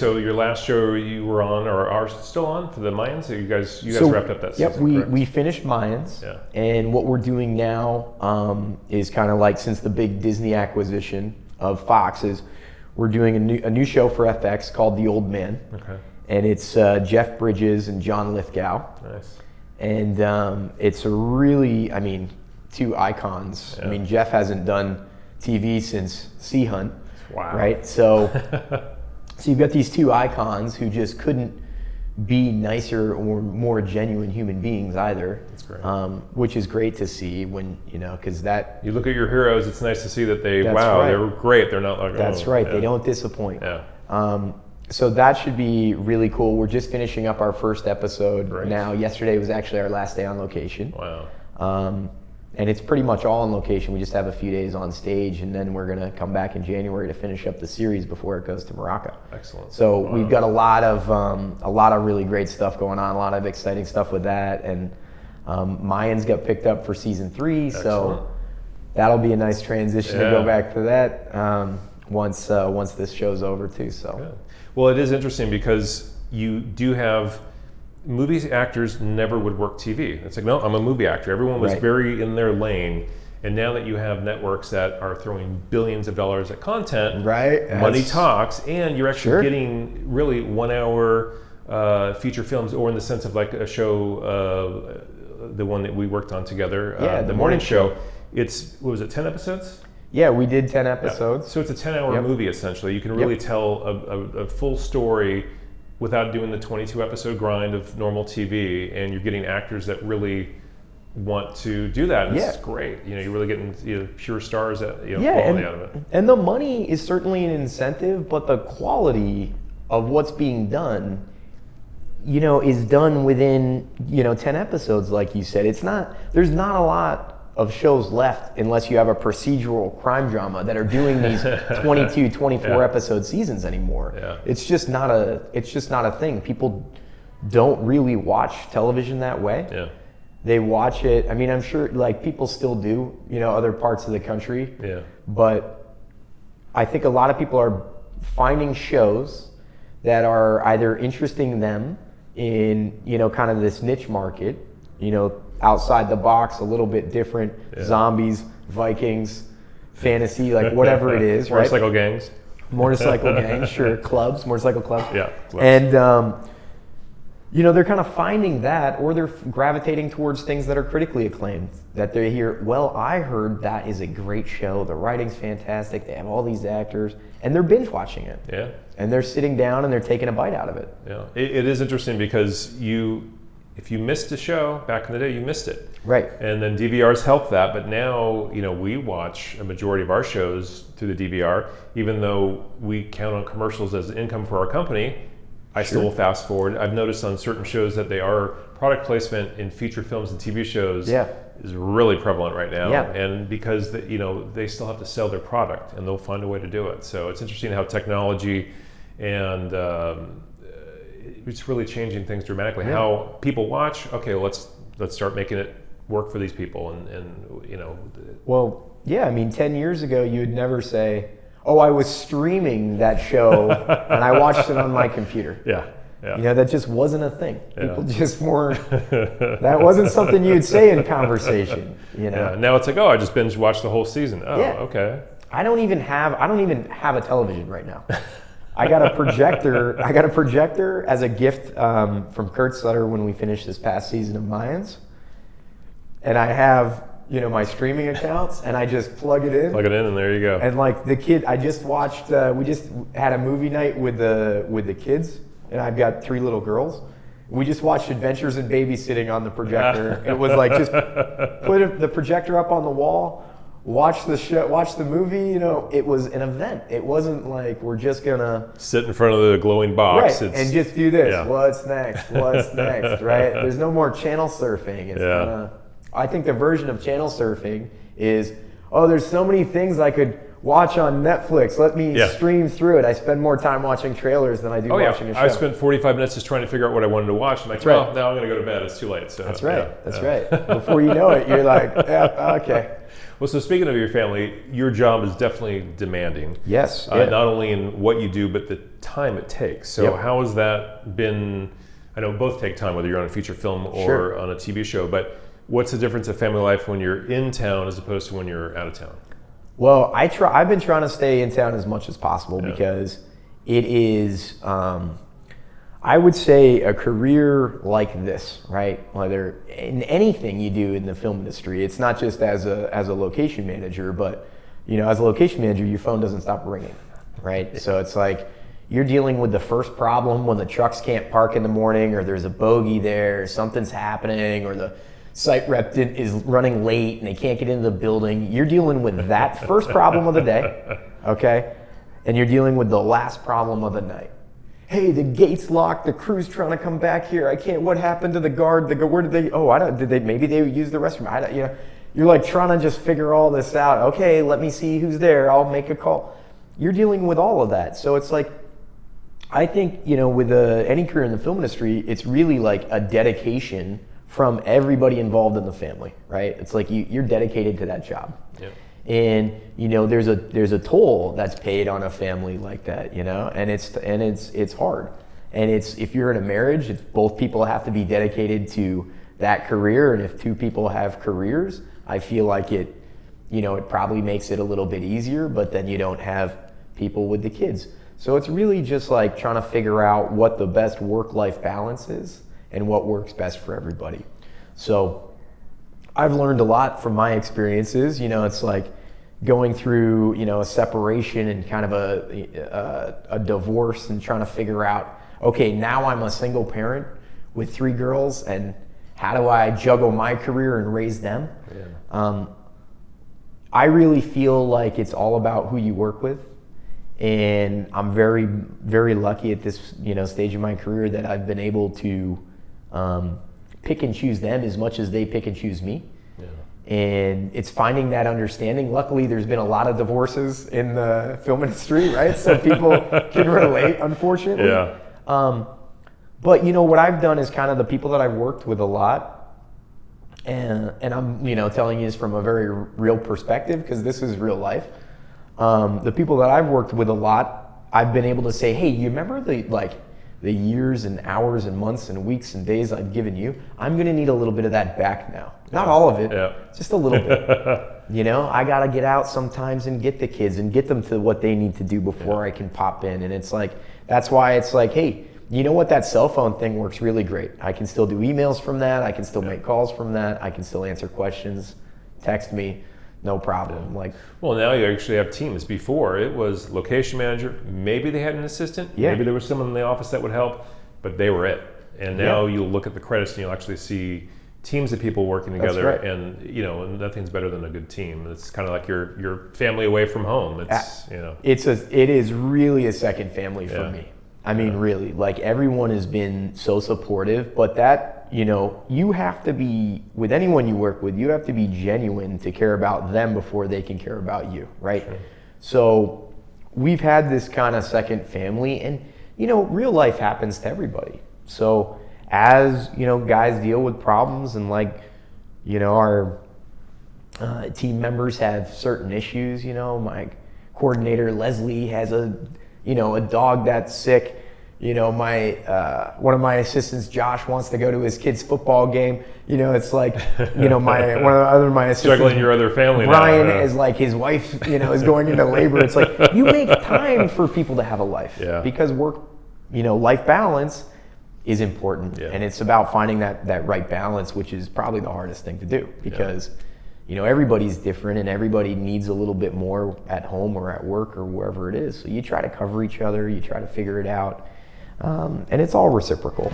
So your last show you were on, or are still on, for the Mayans? So you guys wrapped up that season, Yep, we finished Mayans. Yeah. And what we're doing now is kind of like, since the big Disney acquisition of Fox, is we're doing a new show for FX called The Old Man. Okay. And it's Jeff Bridges and John Lithgow. Nice. And it's a really, I mean, two icons. Yeah. I mean, Jeff hasn't done TV since Sea Hunt. Wow. Right? So you've got these two icons who just couldn't be nicer or more genuine human beings either. That's great. Which is great to see when, because that... You look at your heroes, it's nice to see that they were great. They're not like, That's right. Yeah. They don't disappoint. Yeah. So that should be really cool. We're just finishing up our first episode now. Yesterday was actually our last day on location. Wow. And it's pretty much all on location. We just have a few days on stage, and then we're going to come back in January to finish up the series before it goes to Morocco. Excellent. So we've got a lot of really great stuff going on, a lot of exciting stuff with that, and Mayans got picked up for season 3. Excellent. So that'll be a nice transition to go back to that once this show's over too. So. Good. Well, it is interesting because you do have movie actors never would work TV. It's like, no, I'm a movie actor. Everyone was very in their lane. And now that you have networks that are throwing billions of dollars at content, money talks, and you're actually getting really 1 hour feature films, or in the sense of like a show, the one that we worked on together, the morning show. It's, what was it, 10 episodes? Yeah, we did 10 episodes. Yeah. So it's a 10-hour movie, essentially. You can really tell a full story without doing the 22-episode grind of normal TV, and you're getting actors that really want to do that, and it's great. You're really getting pure stars, quality out of it. And the money is certainly an incentive, but the quality of what's being done, is done within 10 episodes, like you said. There's not a lot of shows left unless you have a procedural crime drama that are doing these 22, 24 episode seasons anymore. Yeah. It's just not a thing. People don't really watch television that way. Yeah. They watch it. I mean, I'm sure like people still do, other parts of the country. Yeah. But I think a lot of people are finding shows that are either interesting them in, kind of this niche market, outside the box, a little bit different, zombies, Vikings, fantasy, like whatever it is, right? Motorcycle gangs. Motorcycle gangs, sure. Clubs, motorcycle clubs. Yeah. Clubs. And, they're kind of finding that, or they're gravitating towards things that are critically acclaimed, that they hear, well, I heard that is a great show, the writing's fantastic, they have all these actors, and they're binge watching it. Yeah. And they're sitting down and they're taking a bite out of it. Yeah. It is interesting because if you missed a show back in the day, you missed it. Right. And then DVRs help that, but now, we watch a majority of our shows through the DVR, even though we count on commercials as income for our company. I still will fast forward. I've noticed on certain shows that they are product placement in feature films and TV shows is really prevalent right now. Yeah. And because they still have to sell their product, and they'll find a way to do it. So it's interesting how technology and it's really changing things dramatically. Yeah. How people watch. Okay, let's start making it work for these people, and. Well, yeah. I mean, 10 years ago, you would never say, "Oh, I was streaming that show and I watched it on my computer." Yeah. Yeah. That just wasn't a thing. People just weren't. That wasn't something you'd say in conversation. Yeah. Now it's like, oh, I just binge watched the whole season. Oh, okay. I don't even have a television right now. I got a projector as a gift from Kurt Sutter when we finished this past season of Mayans. And I have, my streaming accounts, and I just plug it in. And there you go. And like the kid, I just watched, we just had a movie night with the kids, and I've got 3 little girls. We just watched Adventures in Babysitting on the projector. It was like, just put the projector up on the wall, watch the show, watch the movie. It was an event. It wasn't like we're just gonna sit in front of the glowing box, and just do this. Yeah. What's next? What's next? Right? There's no more channel surfing. It's I think the version of channel surfing is, there's so many things I could watch on Netflix. Let me stream through it. I spend more time watching trailers than I do watching a show. I spent 45 minutes just trying to figure out what I wanted to watch. I'm like, now I'm going to go to bed. It's too late. So That's right. That's right. Before you know it, you're like, okay. Well, so speaking of your family, your job is definitely demanding. Yes. Not only in what you do, but the time it takes. So how has that been? I know both take time, whether you're on a feature film or on a TV show, but what's the difference of family life when you're in town as opposed to when you're out of town? Well, I've been trying to stay in town as much as possible because it is, I would say, a career like this, right? Whether in anything you do in the film industry, it's not just as a location manager, but as a location manager, your phone doesn't stop ringing, right? So it's like you're dealing with the first problem when the trucks can't park in the morning, or there's a bogey there, or something's happening, or the site rep is running late and they can't get into the building. You're dealing with that first problem of the day, okay? And you're dealing with the last problem of the night. Hey, the gate's locked, the crew's trying to come back here. I can't, what happened to the guard? Where did they, maybe they used the restroom. You're like trying to just figure all this out. Okay, let me see who's there. I'll make a call. You're dealing with all of that. So it's like, I think, with any career in the film industry, it's really like a dedication from everybody involved in the family, right? It's like you're dedicated to that job. Yep. And there's a toll that's paid on a family like that, and it's hard. And if you're in a marriage, it's both people have to be dedicated to that career. And if two people have careers, I feel like it probably makes it a little bit easier, but then you don't have people with the kids. So it's really just like trying to figure out what the best work-life balance is and what works best for everybody. So I've learned a lot from my experiences. It's like going through, a separation and kind of a divorce and trying to figure out, okay, now I'm a single parent with 3 girls, and how do I juggle my career and raise them? Yeah. I really feel like it's all about who you work with. And I'm very, very lucky at this, stage of my career that I've been able to pick and choose them as much as they pick and choose me. Yeah. And it's finding that understanding. Luckily, there's been a lot of divorces in the film industry, right? So people can relate, unfortunately. Yeah. But what I've done is kind of the people that I've worked with a lot, and I'm telling you this from a very real perspective because this is real life. The people that I've worked with a lot, I've been able to say, hey, you remember the years and hours and months and weeks and days I've given you? I'm going to need a little bit of that back now. Not all of it, just a little bit. I got to get out sometimes and get the kids and get them to what they need to do before I can pop in. And it's like, that's why it's like, hey, you know what? That cell phone thing works really great. I can still do emails from that. I can still make calls from that. I can still answer questions, text me. No problem. Well, now you actually have teams. Before it was location manager. Maybe they had an assistant. Yeah. Maybe there was someone in the office that would help, but they were it. And now you'll look at the credits and you'll actually see teams of people working together. That's right. And nothing's better than a good team. It's kind of like your family away from home. It is really a second family for me. I mean, really, everyone has been so supportive, but that. You have to be, with anyone you work with, you have to be genuine to care about them before they can care about you, right? Sure. So we've had this kind of second family, and, real life happens to everybody. So as, guys deal with problems and our team members have certain issues, my coordinator, Leslie, has a dog that's sick. One of my assistants, Josh, wants to go to his kid's football game. It's like, one of my assistants, struggling your other family. Ryan is like his wife, is going into labor. It's like you make time for people to have a life because work, life balance is important, and it's about finding that right balance, which is probably the hardest thing to do because. Everybody's different and everybody needs a little bit more at home or at work or wherever it is. So you try to cover each other, you try to figure it out, and it's all reciprocal.